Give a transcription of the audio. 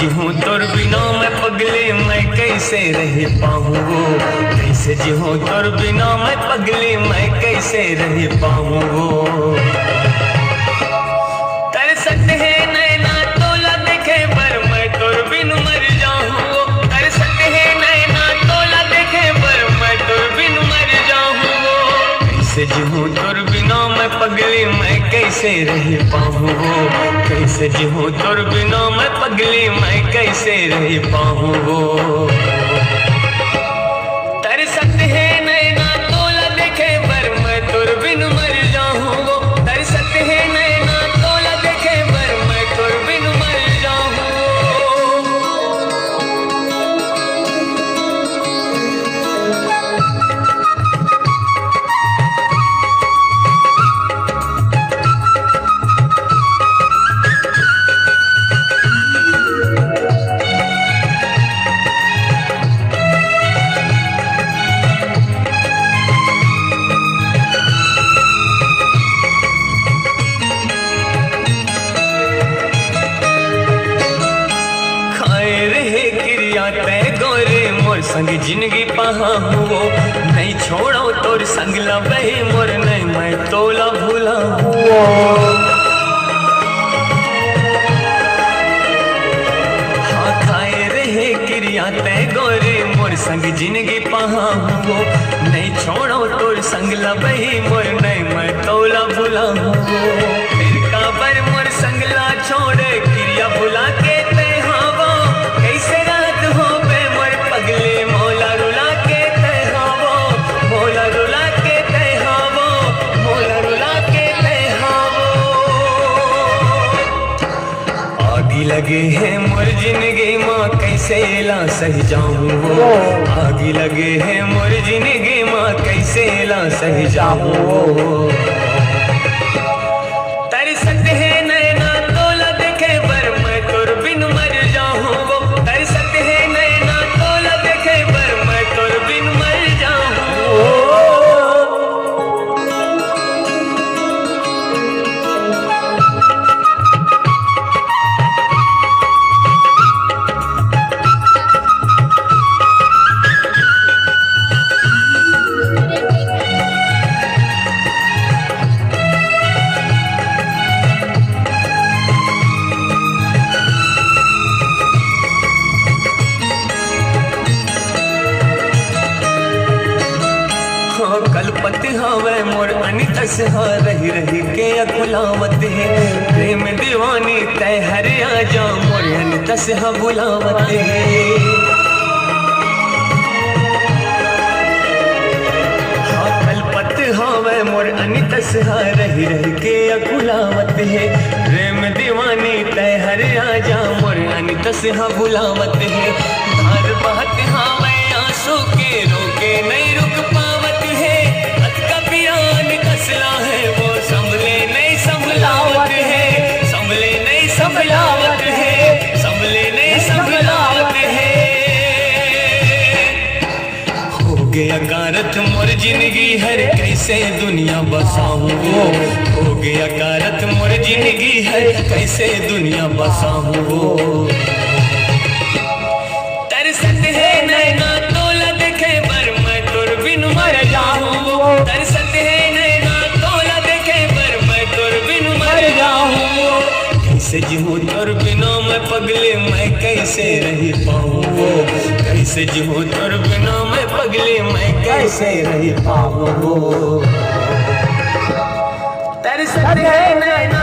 जीऊँ तोर बिना मैं पगली मैं कैसे रह पाऊँ वो, कैसे जीऊँ तोर बिना मैं पगली मैं कैसे रह पाऊँ वो। तरसत है नैना तोला देखे पर मैं तोर बिन मर जाऊँ वो, तरसत है नैना तोला देखे पर मैं तोर बिन मर जाऊँ वो। कैसे जीऊँ तोर बिना मैं पगली मैं कैसे रह पाऊँ वो, कैसे जीऊँ तोर बिना मैं पगली मैं कैसे रह पाऊँ वो। तरसत है नैना तोला देखे पर मैं तोर बिन मर जाऊँ वो, तरसत है नैना तोला देखे पर मैं तोर बिन मर जाऊँ वो। तय गोरे मोर संग जिंदगी पहा हुओ, नहीं छोड़ो तोर संग लबही मोर नहीं मैं तोला भूला हुओ। हाँ खाए रहे क्रिया तय गोरे मोर संग जिंदगी पहा हुओ, नहीं छोड़ो तोर संग लबही मोर नहीं मैं तोला भूला हुओ। फिर काबर मोर संग ला छोड़े क्रिया भुला के तय हावो, कैसे रात हो बे मोर पगले मोला रुला के तय हावो, मोला रुला के तय हावो, मोला रुला के तय हावो। आगी लगे है मोर जिंदगी माँ कैसे ला सह जाऊँ वो, आगी लगे है मोर जिंदगी माँ कैसे ला सह जाऊँ वो। तरसत है नैना तोला देखे पर मैं तोर बिन मर जाऊँ वो, तरसत है नैना तोला देखे पर मैं तोर बिन मर जाऊँ वो। कलपत हवे मोर अनितस हा रही रही के अकुलावत है, प्रेम दीवानी तय हरे आजा मोर अनितस हा बुलावत है। हाँ कलपत हवे मोर अनितस हा रही रही के अकुलावत है, प्रेम दीवानी तय हरे आजा मोर अनितस हा बुलावत है। धार बहत हवे आंसू के रोके नहीं रुक पावत है, कसला है वो संभले नहीं संभलावत है, संभले नहीं संभलावत है, संभले नहीं संभलावत है। हो गया कारत मोर जिंदगी हर कैसे दुनिया बसाऊं वो, हो गया कारत मोर जिंदगी हर कैसे दुनिया बसाऊं वो। तरसत है नैना तोला देखे पर मैं तोर बिन मर जाऊं वो, तरसत है कैसे जीऊँ तोर बिना मैं पगले मैं कैसे रह पाऊँ वो, कैसे जीऊँ तोर बिना मैं पगले मैं कैसे रह पाऊँ वो। तरसत है नैना